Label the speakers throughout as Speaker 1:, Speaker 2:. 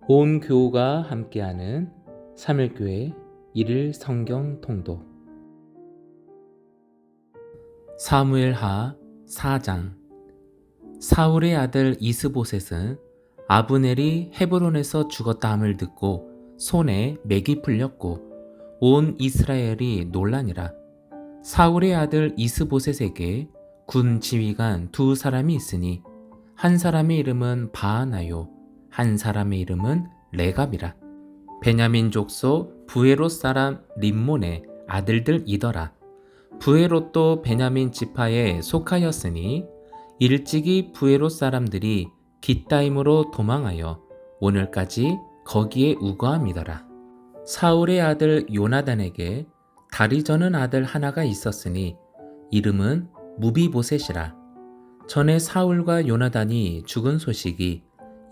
Speaker 1: 온 교우가 함께하는 3일교회 1일 성경 통독. 사무엘하 4장. 사울의 아들 이스보셋은 아브넬이 헤브론에서 죽었다함을 듣고 손에 맥이 풀렸고 온 이스라엘이 놀라니라. 사울의 아들 이스보셋에게 군 지휘관 두 사람이 있으니 한 사람의 이름은 바하나요, 한 사람의 이름은 레갑이라. 베냐민 족속 부에롯 사람 림몬의 아들들이더라. 부에롯도 베냐민 지파에 속하였으니 일찍이 부에롯 사람들이 깃다임으로 도망하여 오늘까지 거기에 우거함이더라. 사울의 아들 요나단에게 다리 저는 아들 하나가 있었으니 이름은 무비보셋이라. 전에 사울과 요나단이 죽은 소식이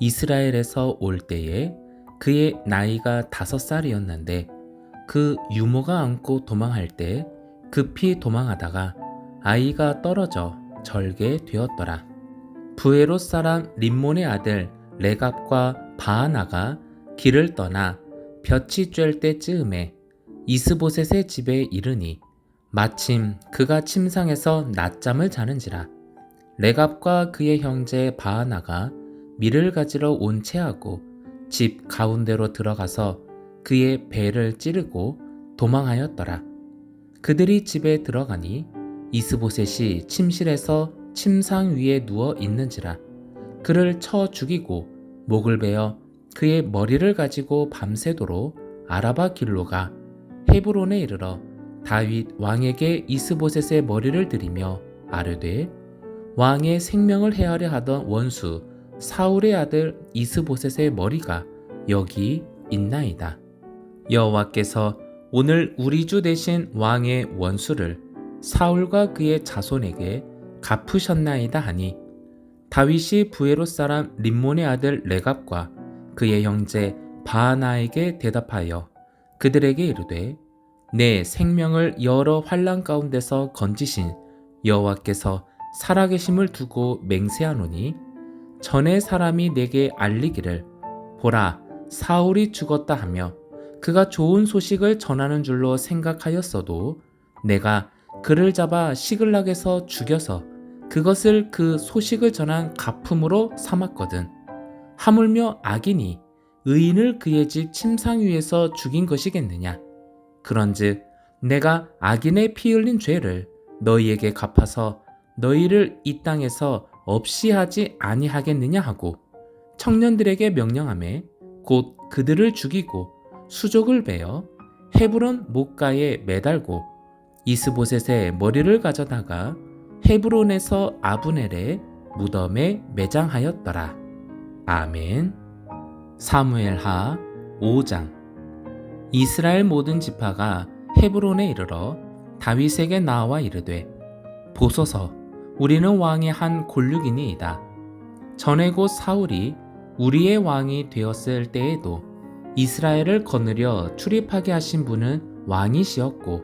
Speaker 1: 이스라엘에서 올 때에 그의 나이가 5살이었는데 그 유모가 안고 도망할 때 급히 도망하다가 아이가 떨어져 절게 되었더라. 부에롯 사람 림몬의 아들 레갑과 바하나가 길을 떠나 볕이 쬐을 때쯤에 이스보셋의 집에 이르니 마침 그가 침상에서 낮잠을 자는지라. 레갑과 그의 형제 바하나가 밀을 가지러 온 채하고 집 가운데로 들어가서 그의 배를 찌르고 도망하였더라. 그들이 집에 들어가니 이스보셋이 침실에서 침상 위에 누워 있는지라. 그를 쳐 죽이고 목을 베어 그의 머리를 가지고 밤새도록 아라바 길로 가 헤브론에 이르러 다윗 왕에게 이스보셋의 머리를 드리며 아뢰되 왕의 생명을 해하려 하던 원수 사울의 아들 이스보셋의 머리가 여기 있나이다. 여호와께서 오늘 우리 주 되신 왕의 원수를 사울과 그의 자손에게 갚으셨나이다 하니 다윗이 부에롯 사람 림몬의 아들 레갑과 그의 형제 바하나에게 대답하여 그들에게 이르되 내 생명을 여러 환난 가운데서 건지신 여호와께서 살아계심을 두고 맹세하노니 전에 사람이 내게 알리기를 보라 사울이 죽었다 하며 그가 좋은 소식을 전하는 줄로 생각하였어도 내가 그를 잡아 시글락에서 죽여서 그것을 그 소식을 전한 갚음으로 삼았거든. 하물며 악인이 의인을 그의 집 침상 위에서 죽인 것이겠느냐. 그런즉 내가 악인의 피 흘린 죄를 너희에게 갚아서 너희를 이 땅에서 없이 하지 아니하겠느냐 하고 청년들에게 명령하매 곧 그들을 죽이고 수족을 베어 헤브론 목가에 매달고 이스보셋의 머리를 가져다가 헤브론에서 아브넬의 무덤에 매장하였더라. 아멘. 사무엘하 5장. 이스라엘 모든 지파가 헤브론에 이르러 다윗에게 나와 이르되 보소서 우리는 왕의 한 골육이니이다. 전에 곧 사울이 우리의 왕이 되었을 때에도 이스라엘을 거느려 출입하게 하신 분은 왕이시었고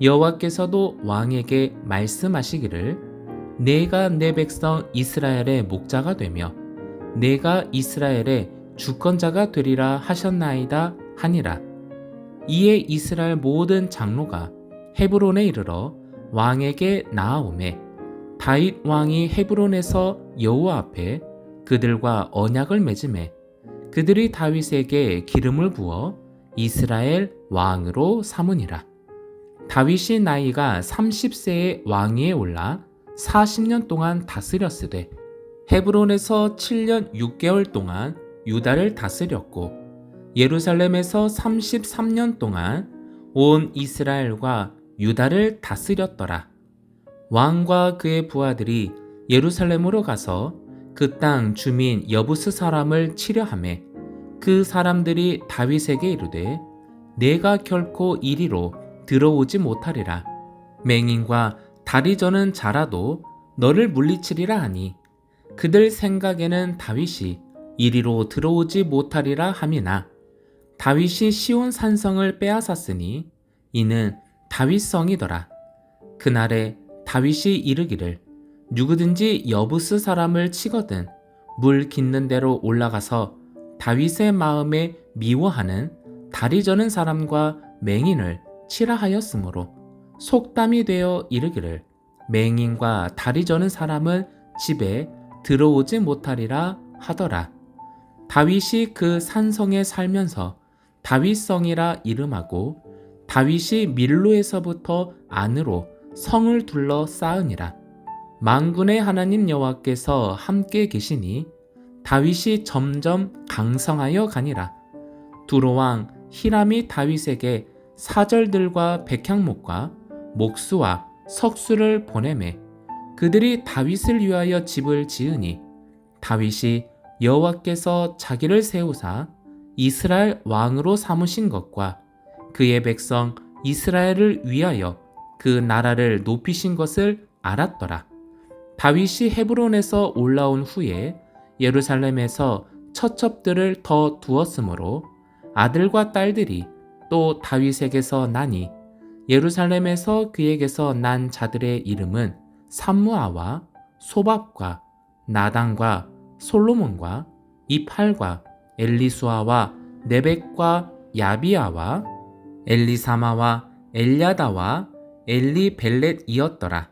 Speaker 1: 여호와께서도 왕에게 말씀하시기를 내가 내 백성 이스라엘의 목자가 되며 내가 이스라엘의 주권자가 되리라 하셨나이다 하니라. 이에 이스라엘 모든 장로가 헤브론에 이르러 왕에게 나아오매 다윗 왕이 헤브론에서 여호와 앞에 그들과 언약을 맺음에 그들이 다윗에게 기름을 부어 이스라엘 왕으로 삼으니라. 다윗이 나이가 30세에 왕위에 올라 40년 동안 다스렸으되 헤브론에서 7년 6개월 동안 유다를 다스렸고 예루살렘에서 33년 동안 온 이스라엘과 유다를 다스렸더라. 왕과 그의 부하들이 예루살렘으로 가서 그 땅 주민 여부스 사람을 치려하매 그 사람들이 다윗에게 이르되 내가 결코 이리로 들어오지 못하리라. 맹인과 다리 저는 자라도 너를 물리치리라 하니 그들 생각에는 다윗이 이리로 들어오지 못하리라 함이나 다윗이 시온 산성을 빼앗았으니 이는 다윗성이더라. 그날에 다윗이 이르기를 누구든지 여부스 사람을 치거든 물 깃는 데로 올라가서 다윗의 마음에 미워하는 다리 저는 사람과 맹인을 치라 하였으므로 속담이 되어 이르기를 맹인과 다리 저는 사람은 집에 들어오지 못하리라 하더라. 다윗이 그 산성에 살면서 다윗성이라 이름하고 다윗이 밀로에서부터 안으로 성을 둘러 쌓으니라. 만군의 하나님 여호와께서 함께 계시니 다윗이 점점 강성하여 가니라. 두로왕 히람이 다윗에게 사절들과 백향목과 목수와 석수를 보내매 그들이 다윗을 위하여 집을 지으니 다윗이 여호와께서 자기를 세우사 이스라엘 왕으로 삼으신 것과 그의 백성 이스라엘을 위하여 그 나라를 높이신 것을 알았더라. 다윗이 헤브론에서 올라온 후에 예루살렘에서 처첩들을 더 두었으므로 아들과 딸들이 또 다윗에게서 나니 예루살렘에서 그에게서 난 자들의 이름은 삼무아와 소밥과 나단과 솔로몬과 이팔과 엘리수아와 네벡과 야비아와 엘리사마와 엘야다와 엘리벨렛이었더라.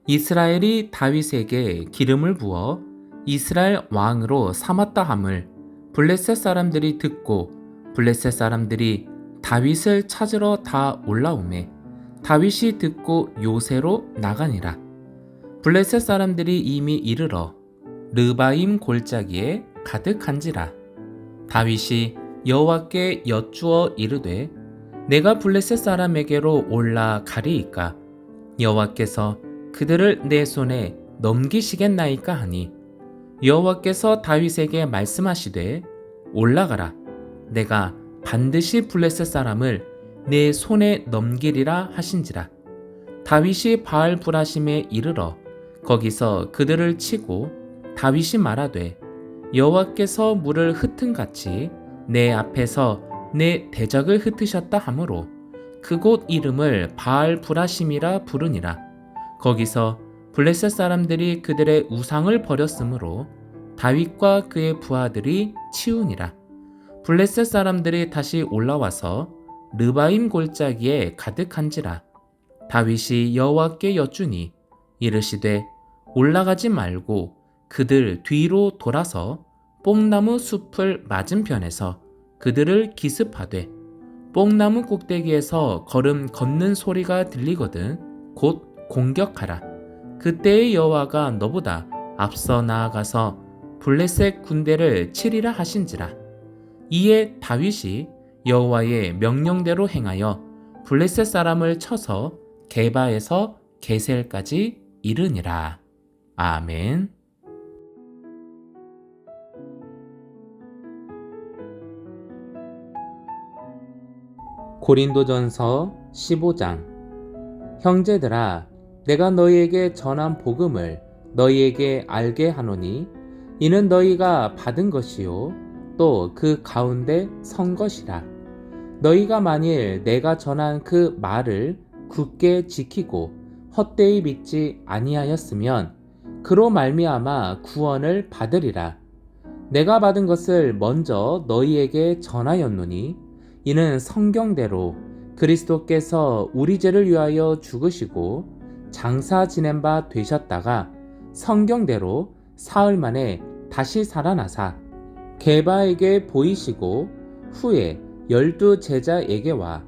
Speaker 1: 이스라엘이 다윗에게 기름을 부어 이스라엘 왕으로 삼았다 함을 블레셋 사람들이 듣고 블레셋 사람들이 다윗을 찾으러 다 올라오매 다윗이 듣고 요새로 나가니라. 블레셋 사람들이 이미 이르러 르바임 골짜기에 가득한지라. 다윗이 여호와께 여쭈어 이르되 내가 블레셋 사람에게로 올라가리이까 여호와께서 그들을 내 손에 넘기시겠나이까 하니 여호와께서 다윗에게 말씀하시되 올라가라 내가 반드시 블레셋 사람을 내 손에 넘기리라 하신지라. 다윗이 바알 브라심에 이르러 거기서 그들을 치고 다윗이 말하되 여호와께서 물을 흩은같이 내 앞에서 내 대적을 흩으셨다 하므로 그곳 이름을 바알 브라심이라 부르니라. 거기서 블레셋 사람들이 그들의 우상을 버렸으므로 다윗과 그의 부하들이 치우니라. 블레셋 사람들이 다시 올라와서 르바임 골짜기에 가득한지라. 다윗이 여호와께 여쭈니 이르시되 올라가지 말고 그들 뒤로 돌아서 뽕나무 숲을 맞은편에서 그들을 기습하되 뽕나무 꼭대기에서 걸음 걷는 소리가 들리거든 곧 공격하라. 그때의 여호와가 너보다 앞서 나아가서 블레셋 군대를 치리라 하신지라. 이에 다윗이 여호와의 명령대로 행하여 블레셋 사람을 쳐서 게바에서 게셀까지 이르니라. 아멘. 고린도전서 15장. 형제들아, 내가 너희에게 전한 복음을 너희에게 알게 하노니 이는 너희가 받은 것이요 또 그 가운데 선 것이라. 너희가 만일 내가 전한 그 말을 굳게 지키고 헛되이 믿지 아니하였으면 그로 말미암아 구원을 받으리라. 내가 받은 것을 먼저 너희에게 전하였노니 이는 성경대로 그리스도께서 우리 죄를 위하여 죽으시고 장사 지낸 바 되셨다가 성경대로 사흘 만에 다시 살아나사 게바에게 보이시고 후에 12 제자에게와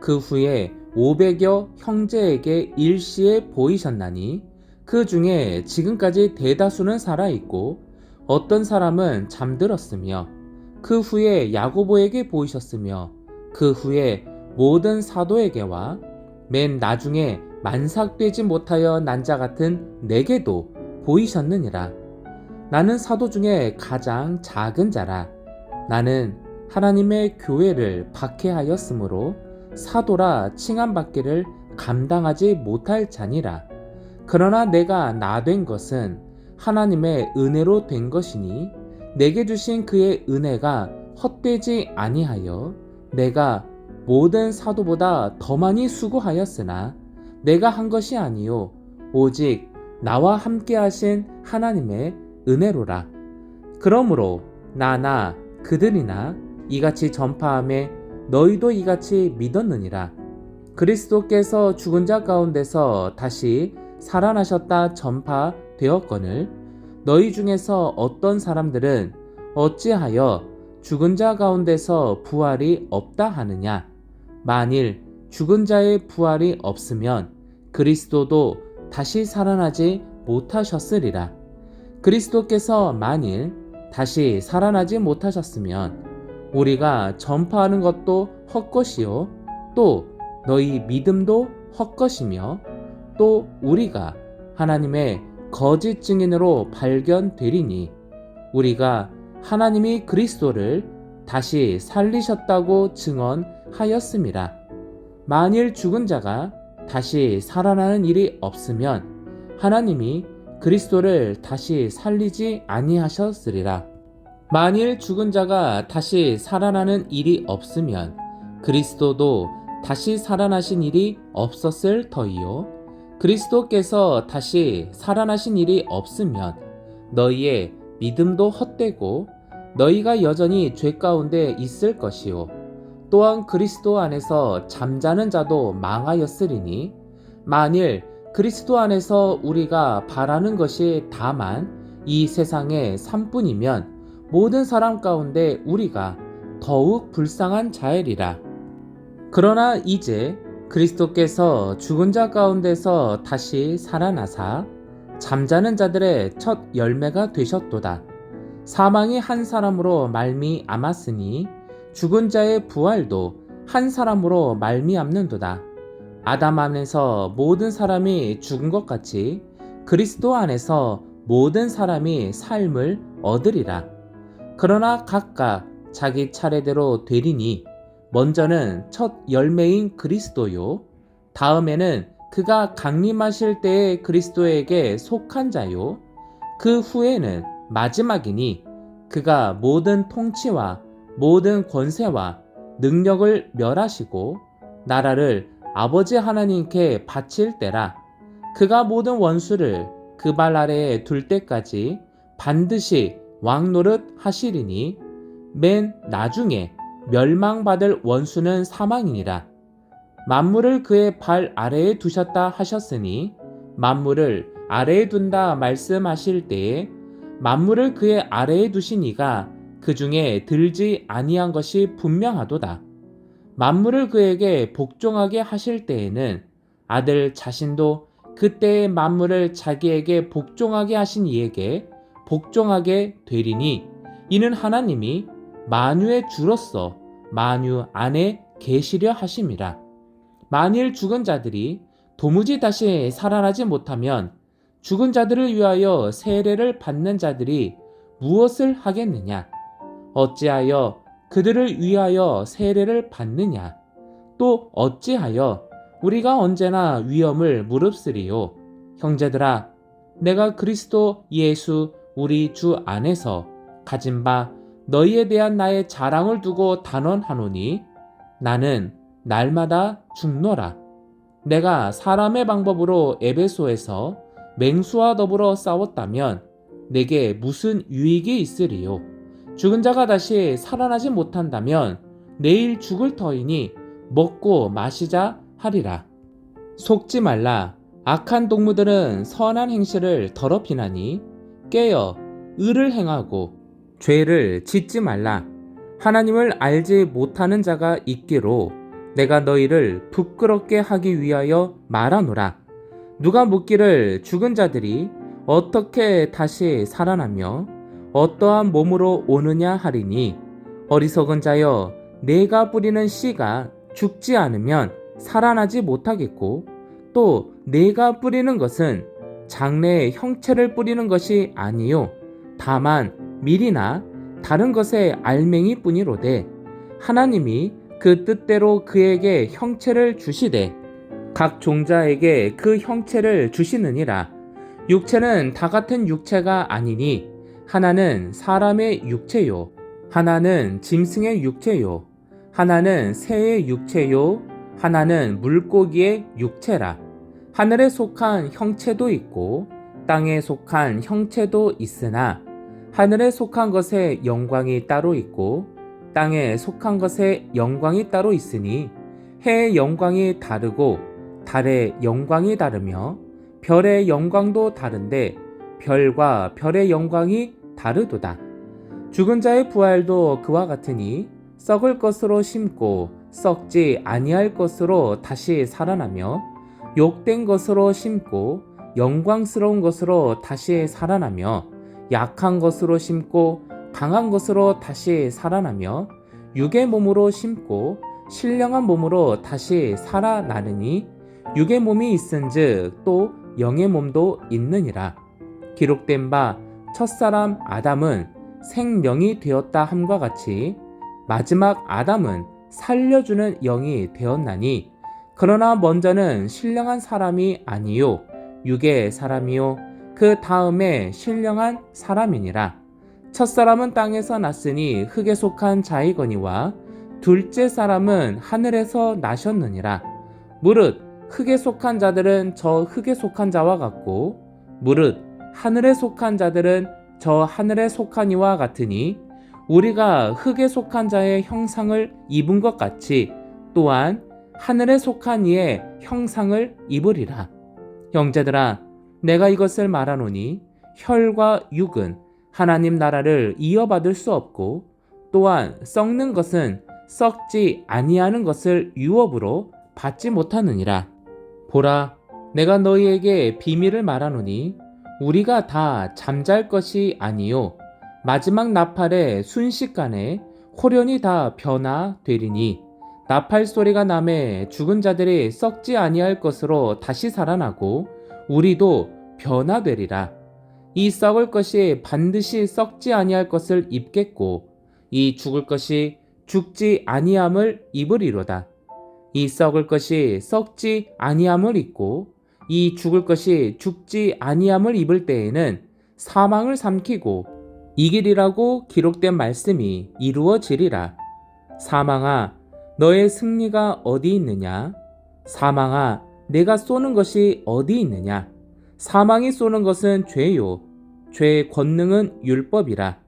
Speaker 1: 그 후에 500여 형제에게 일시에 보이셨나니 그 중에 지금까지 대다수는 살아있고 어떤 사람은 잠들었으며 그 후에 야고보에게 보이셨으며 그 후에 모든 사도에게와 맨 나중에 만삭되지 못하여 난 자 같은 내게도 보이셨느니라. 나는 사도 중에 가장 작은 자라. 나는 하나님의 교회를 박해하였으므로 사도라 칭함받기를 감당하지 못할 자니라. 그러나 내가 나 된 것은 하나님의 은혜로 된 것이니 내게 주신 그의 은혜가 헛되지 아니하여 내가 모든 사도보다 더 많이 수고하였으나 내가 한 것이 아니요 오직 나와 함께 하신 하나님의 은혜로라. 그러므로 나나 그들이나 이같이 전파하매 너희도 이같이 믿었느니라. 그리스도께서 죽은 자 가운데서 다시 살아나셨다 전파되었거늘 너희 중에서 어떤 사람들은 어찌하여 죽은 자 가운데서 부활이 없다 하느냐. 만일 죽은 자의 부활이 없으면 그리스도도 다시 살아나지 못하셨으리라. 그리스도께서 만일 다시 살아나지 못하셨으면 우리가 전파하는 것도 헛것이요 또 너희 믿음도 헛것이며 또 우리가 하나님의 거짓 증인으로 발견되리니 우리가 하나님이 그리스도를 다시 살리셨다고 증언하였음이라. 만일 죽은 자가 다시 살아나는 일이 없으면 하나님이 그리스도를 다시 살리지 아니하셨으리라. 만일 죽은 자가 다시 살아나는 일이 없으면 그리스도도 다시 살아나신 일이 없었을 터이요 그리스도께서 다시 살아나신 일이 없으면 너희의 믿음도 헛되고 너희가 여전히 죄 가운데 있을 것이요 또한 그리스도 안에서 잠자는 자도 망하였으리니 만일 그리스도 안에서 우리가 바라는 것이 다만 이 세상의 삶뿐이면 모든 사람 가운데 우리가 더욱 불쌍한 자이리라. 그러나 이제 그리스도께서 죽은 자 가운데서 다시 살아나사 잠자는 자들의 첫 열매가 되셨도다. 사망이 한 사람으로 말미암았으니 죽은 자의 부활도 한 사람으로 말미암는도다. 아담 안에서 모든 사람이 죽은 것 같이 그리스도 안에서 모든 사람이 삶을 얻으리라. 그러나 각각 자기 차례대로 되리니 먼저는 첫 열매인 그리스도요 다음에는 그가 강림하실 때의 그리스도에게 속한 자요 그 후에는 마지막이니 그가 모든 통치와 모든 권세와 능력을 멸하시고 나라를 아버지 하나님께 바칠 때라. 그가 모든 원수를 그 발 아래에 둘 때까지 반드시 왕노릇 하시리니 맨 나중에 멸망받을 원수는 사망이니라. 만물을 그의 발 아래에 두셨다 하셨으니 만물을 아래에 둔다 말씀하실 때에 만물을 그의 아래에 두신 이가 그 중에 들지 아니한 것이 분명하도다. 만물을 그에게 복종하게 하실 때에는 아들 자신도 그때의 만물을 자기에게 복종하게 하신 이에게 복종하게 되리니 이는 하나님이 만유의 주로서 만유 안에 계시려 하심이라. 만일 죽은 자들이 도무지 다시 살아나지 못하면 죽은 자들을 위하여 세례를 받는 자들이 무엇을 하겠느냐? 어찌하여 그들을 위하여 세례를 받느냐? 또 어찌하여 우리가 언제나 위험을 무릅쓰리요? 형제들아, 내가 그리스도 예수 우리 주 안에서 가진 바 너희에 대한 나의 자랑을 두고 단언하노니 나는 날마다 죽노라. 내가 사람의 방법으로 에베소에서 맹수와 더불어 싸웠다면 내게 무슨 유익이 있으리요? 죽은 자가 다시 살아나지 못한다면 내일 죽을 터이니 먹고 마시자 하리라. 속지 말라. 악한 동무들은 선한 행실을 더럽히나니 깨어 의를 행하고 죄를 짓지 말라. 하나님을 알지 못하는 자가 있기로 내가 너희를 부끄럽게 하기 위하여 말하노라. 누가 묻기를 죽은 자들이 어떻게 다시 살아나며 어떠한 몸으로 오느냐 하리니 어리석은 자여 내가 뿌리는 씨가 죽지 않으면 살아나지 못하겠고 또 내가 뿌리는 것은 장래의 형체를 뿌리는 것이 아니요 다만 밀이나 다른 것의 알맹이 뿐이로되 하나님이 그 뜻대로 그에게 형체를 주시되 각 종자에게 그 형체를 주시느니라. 육체는 다 같은 육체가 아니니 하나는 사람의 육체요 하나는 짐승의 육체요 하나는 새의 육체요 하나는 물고기의 육체라. 하늘에 속한 형체도 있고 땅에 속한 형체도 있으나 하늘에 속한 것에 영광이 따로 있고 땅에 속한 것에 영광이 따로 있으니 해의 영광이 다르고 달의 영광이 다르며 별의 영광도 다른데 별과 별의 영광이 다르도다. 죽은 자의 부활도 그와 같으니 썩을 것으로 심고 썩지 아니할 것으로 다시 살아나며 욕된 것으로 심고 영광스러운 것으로 다시 살아나며 약한 것으로 심고 강한 것으로 다시 살아나며 육의 몸으로 심고 신령한 몸으로 다시 살아나느니 육의 몸이 있은즉 또 영의 몸도 있느니라. 기록된 바 첫사람 아담은 생명이 되었다 함과 같이 마지막 아담은 살려주는 영이 되었나니 그러나 먼저는 신령한 사람이 아니요 육의 사람이요 그 다음에 신령한 사람이니라. 첫사람은 땅에서 났으니 흙에 속한 자이거니와 둘째 사람은 하늘에서 나셨느니라. 무릇 흙에 속한 자들은 저 흙에 속한 자와 같고 무릇 하늘에 속한 자들은 저 하늘에 속한 이와 같으니 우리가 흙에 속한 자의 형상을 입은 것 같이 또한 하늘에 속한 이의 형상을 입으리라. 형제들아, 내가 이것을 말하노니 혈과 육은 하나님 나라를 이어받을 수 없고 또한 썩는 것은 썩지 아니하는 것을 유업으로 받지 못하느니라. 보라, 내가 너희에게 비밀을 말하노니 우리가 다 잠잘 것이 아니요 마지막 나팔의 순식간에 홀연히 다 변화되리니 나팔 소리가 나매 죽은 자들이 썩지 아니할 것으로 다시 살아나고 우리도 변화되리라. 이 썩을 것이 반드시 썩지 아니할 것을 입겠고 이 죽을 것이 죽지 아니함을 입으리로다. 이 썩을 것이 썩지 아니함을 입고 이 죽을 것이 죽지 아니함을 입을 때에는 사망을 삼키고 이기리라고 기록된 말씀이 이루어지리라. 사망아, 너의 승리가 어디 있느냐? 사망아, 내가 쏘는 것이 어디 있느냐? 사망이 쏘는 것은 죄요 죄의 권능은 율법이라.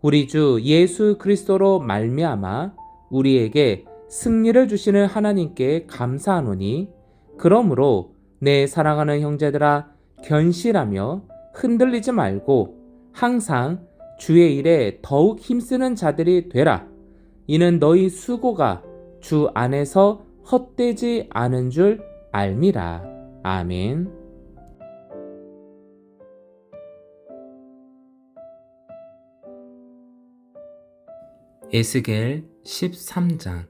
Speaker 1: 우리 주 예수 그리스도로 말미암아 우리에게 승리를 주시는 하나님께 감사하노니 그러므로 내 사랑하는 형제들아 견실하며 흔들리지 말고 항상 주의 일에 더욱 힘쓰는 자들이 되라. 이는 너희 수고가 주 안에서 헛되지 않은 줄 알미라. 아멘. 에스겔 13장.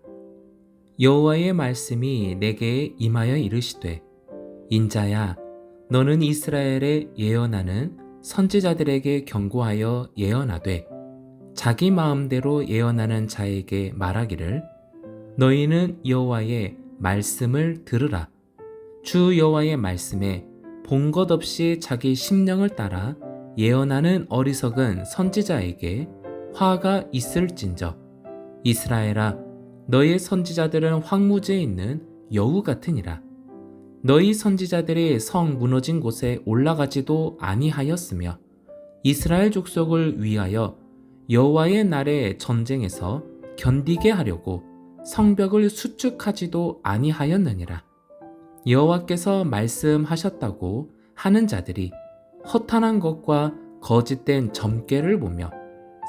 Speaker 1: 여호와의 말씀이 내게 임하여 이르시되 인자야, 너는 이스라엘에 예언하는 선지자들에게 경고하여 예언하되 자기 마음대로 예언하는 자에게 말하기를 너희는 여호와의 말씀을 들으라. 주 여호와의 말씀에 본 것 없이 자기 심령을 따라 예언하는 어리석은 선지자에게 화가 있을진저. 이스라엘아, 너희의 선지자들은 황무지에 있는 여우 같으니라. 너희 선지자들이 성 무너진 곳에 올라가지도 아니하였으며 이스라엘 족속을 위하여 여호와의 날의 전쟁에서 견디게 하려고 성벽을 수축하지도 아니하였느니라. 여호와께서 말씀하셨다고 하는 자들이 허탄한 것과 거짓된 점괘를 보며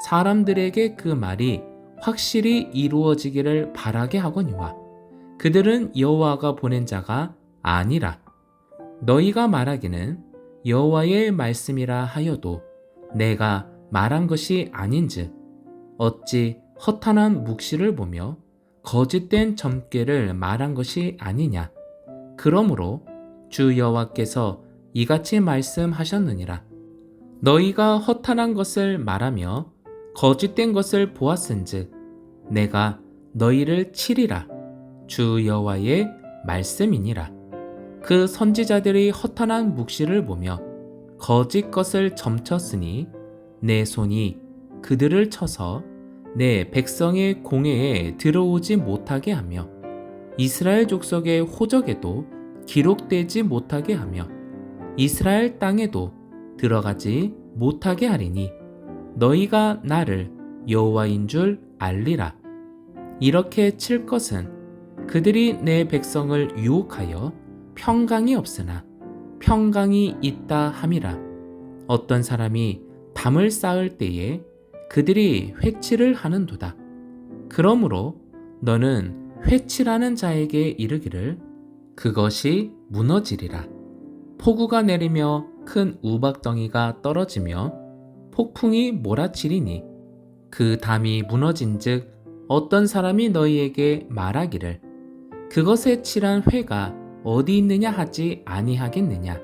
Speaker 1: 사람들에게 그 말이 확실히 이루어지기를 바라게 하거니와 그들은 여호와가 보낸 자가 아니라. 너희가 말하기는 여호와의 말씀이라 하여도 내가 말한 것이 아닌즉 어찌 허탄한 묵시를 보며 거짓된 점괘를 말한 것이 아니냐. 그러므로 주 여호와께서 이같이 말씀하셨느니라. 너희가 허탄한 것을 말하며 거짓된 것을 보았은즉 내가 너희를 치리라. 주 여호와의 말씀이니라. 그 선지자들이 허탄한 묵시를 보며 거짓 것을 점쳤으니 내 손이 그들을 쳐서 내 백성의 공회에 들어오지 못하게 하며 이스라엘 족속의 호적에도 기록되지 못하게 하며 이스라엘 땅에도 들어가지 못하게 하리니 너희가 나를 여호와인 줄 알리라. 이렇게 칠 것은 그들이 내 백성을 유혹하여 평강이 없으나 평강이 있다 함이라. 어떤 사람이 담을 쌓을 때에 그들이 회치를 하는도다. 그러므로 너는 회치라는 자에게 이르기를 그것이 무너지리라. 폭우가 내리며 큰 우박덩이가 떨어지며 폭풍이 몰아치리니 그 담이 무너진즉 어떤 사람이 너희에게 말하기를 그것에 칠한 회가 어디 있느냐 하지 아니하겠느냐.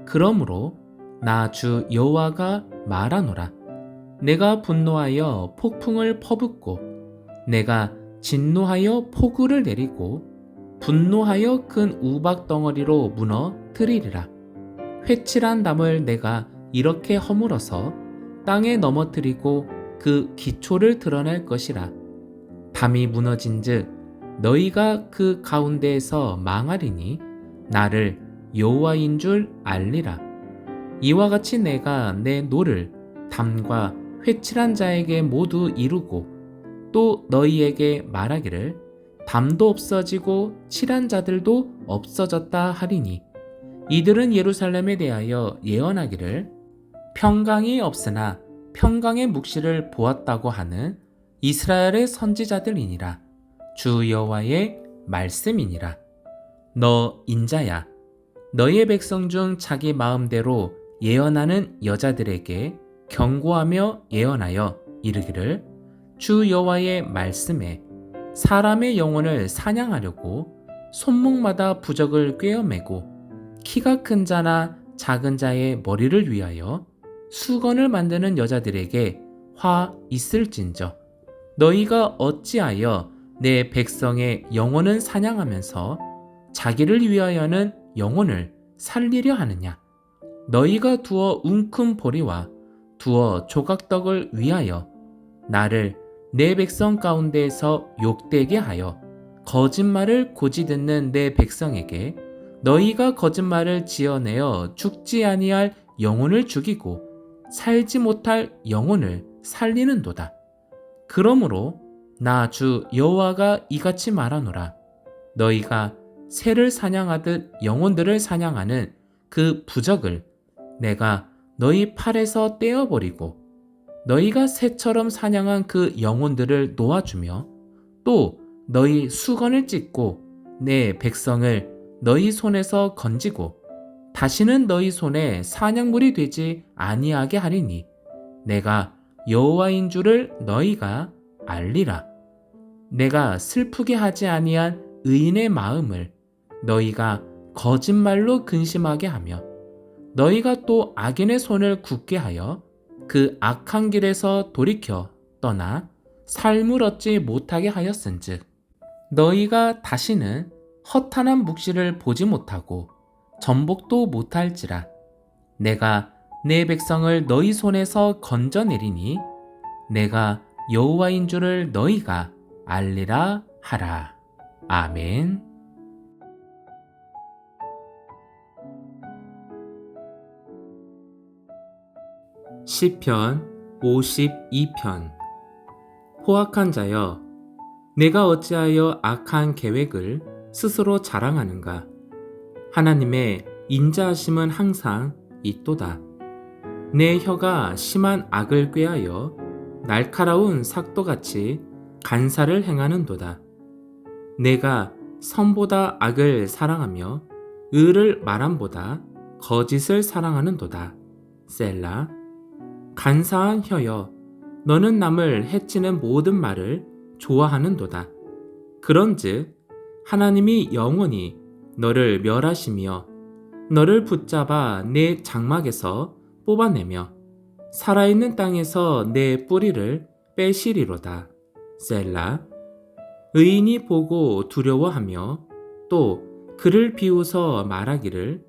Speaker 1: 그러므로 나 주 여호와가 말하노라. 내가 분노하여 폭풍을 퍼붓고 내가 진노하여 폭우를 내리고 분노하여 큰 우박 덩어리로 무너뜨리리라. 회칠한 담을 내가 이렇게 허물어서 땅에 넘어뜨리고 그 기초를 드러낼 것이라. 담이 무너진즉 너희가 그 가운데에서 망하리니 나를 여호와인 줄 알리라. 이와 같이 내가 내 노를 담과 회칠한 자에게 모두 이루고 또 너희에게 말하기를 담도 없어지고 칠한 자들도 없어졌다 하리니 이들은 예루살렘에 대하여 예언하기를 평강이 없으나 평강의 묵시를 보았다고 하는 이스라엘의 선지자들이니라. 주 여호와의 말씀이니라. 너 인자야, 너희의 백성 중 자기 마음대로 예언하는 여자들에게 경고하며 예언하여 이르기를 주 여호와의 말씀에 사람의 영혼을 사냥하려고 손목마다 부적을 꿰어매고 키가 큰 자나 작은 자의 머리를 위하여 수건을 만드는 여자들에게 화 있을진저 너희가 어찌하여 내 백성의 영혼은 사냥하면서 자기를 위하여는 영혼을 살리려 하느냐. 너희가 두어 웅큰 보리와 두어 조각떡을 위하여 나를 내 백성 가운데에서 욕되게 하여 거짓말을 고지 듣는 내 백성에게 너희가 거짓말을 지어내어 죽지 아니할 영혼을 죽이고 살지 못할 영혼을 살리는도다. 그러므로 나 주 여호와가 이같이 말하노라. 너희가 새를 사냥하듯 영혼들을 사냥하는 그 부적을 내가 너희 팔에서 떼어버리고 너희가 새처럼 사냥한 그 영혼들을 놓아주며 또 너희 수건을 찢고 내 백성을 너희 손에서 건지고 다시는 너희 손에 사냥물이 되지 아니하게 하리니 내가 여호와인 줄을 너희가 알리라. 내가 슬프게 하지 아니한 의인의 마음을 너희가 거짓말로 근심하게 하며 너희가 또 악인의 손을 굳게 하여 그 악한 길에서 돌이켜 떠나 삶을 얻지 못하게 하였은즉 너희가 다시는 허탄한 묵시를 보지 못하고 전복도 못할지라. 내가 내 백성을 너희 손에서 건져내리니 내가 여호와인 줄을 너희가 알리라 하라. 아멘. 시편 52편. 포악한 자여, 내가 어찌하여 악한 계획을 스스로 자랑하는가. 하나님의 인자하심은 항상 있도다. 내 혀가 심한 악을 꾀하여 날카로운 삭도같이 간사를 행하는도다. 내가 선보다 악을 사랑하며 의를 말함보다 거짓을 사랑하는도다. 셀라. 간사한 혀여, 너는 남을 해치는 모든 말을 좋아하는도다. 그런즉 하나님이 영원히 너를 멸하시며 너를 붙잡아 내 장막에서 뽑아내며 살아있는 땅에서 내 뿌리를 빼시리로다. 셀라. 의인이 보고 두려워하며 또 그를 비웃어 말하기를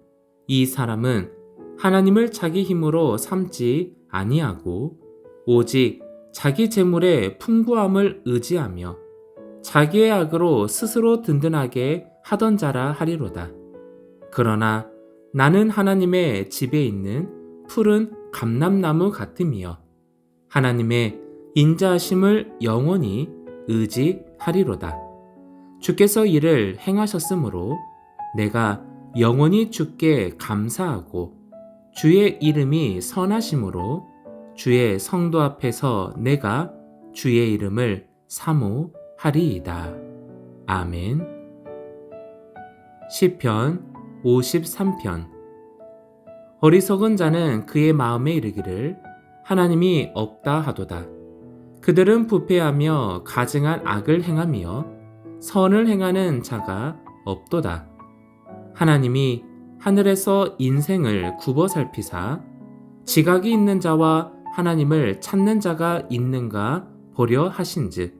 Speaker 1: 이 사람은 하나님을 자기 힘으로 삼지 아니하고 오직 자기 재물의 풍부함을 의지하며 자기의 악으로 스스로 든든하게 하던 자라 하리로다. 그러나 나는 하나님의 집에 있는 푸른 감람나무 같으며 하나님의 인자하심을 영원히 의지하리로다. 주께서 이를 행하셨으므로 내가 영원히 주께 감사하고 주의 이름이 선하심으로 주의 성도 앞에서 내가 주의 이름을 사모하리이다. 아멘. 시편 53편. 어리석은 자는 그의 마음에 이르기를 하나님이 없다 하도다. 그들은 부패하며 가증한 악을 행하며 선을 행하는 자가 없도다. 하나님이 하늘에서 인생을 굽어 살피사 지각이 있는 자와 하나님을 찾는 자가 있는가 보려 하신즉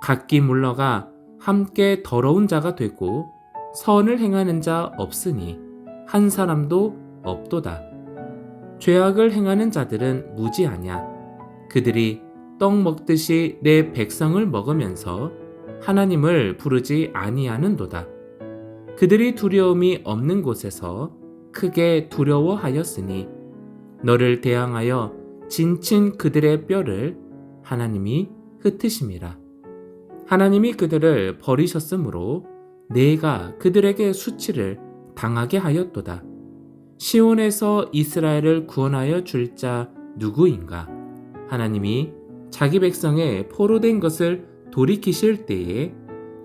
Speaker 1: 각기 물러가 함께 더러운 자가 되고 선을 행하는 자 없으니 한 사람도 없도다. 죄악을 행하는 자들은 무지하냐. 그들이 떡 먹듯이 내 백성을 먹으면서 하나님을 부르지 아니하는도다. 그들이 두려움이 없는 곳에서 크게 두려워하였으니 너를 대항하여 진친 그들의 뼈를 하나님이 흩으심이라. 하나님이 그들을 버리셨으므로 내가 그들에게 수치를 당하게 하였도다. 시온에서 이스라엘을 구원하여 줄 자 누구인가? 하나님이 자기 백성의 포로된 것을 돌이키실 때에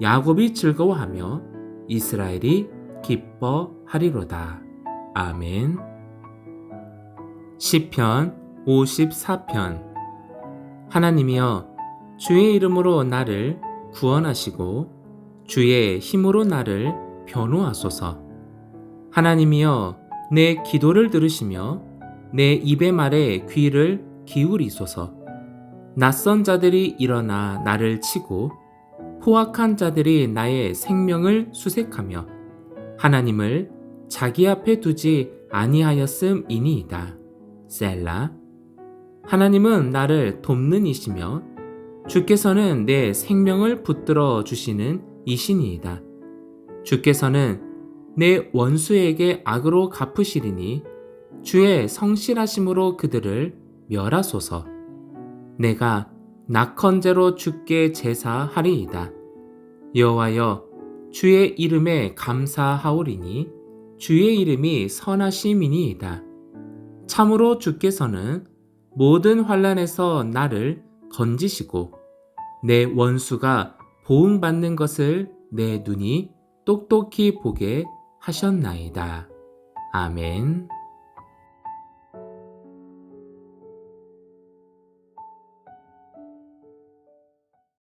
Speaker 1: 야곱이 즐거워하며 이스라엘이 기뻐하리로다. 아멘. 시편 54편. 하나님이여 주의 이름으로 나를 구원하시고 주의 힘으로 나를 변호하소서. 하나님이여 내 기도를 들으시며 내 입의 말에 귀를 기울이소서. 낯선 자들이 일어나 나를 치고 포악한 자들이 나의 생명을 수색하며 하나님을 자기 앞에 두지 아니하였음이니이다. 셀라. 하나님은 나를 돕는 이시며 주께서는 내 생명을 붙들어 주시는 이시니이다. 주께서는 내 원수에게 악으로 갚으시리니 주의 성실하심으로 그들을 멸하소서. 내가 낙헌제로 주께 제사하리이다. 여호와여 주의 이름에 감사하오리니 주의 이름이 선하심이니이다. 참으로 주께서는 모든 환난에서 나를 건지시고 내 원수가 보응받는 것을 내 눈이 똑똑히 보게 하셨나이다. 아멘.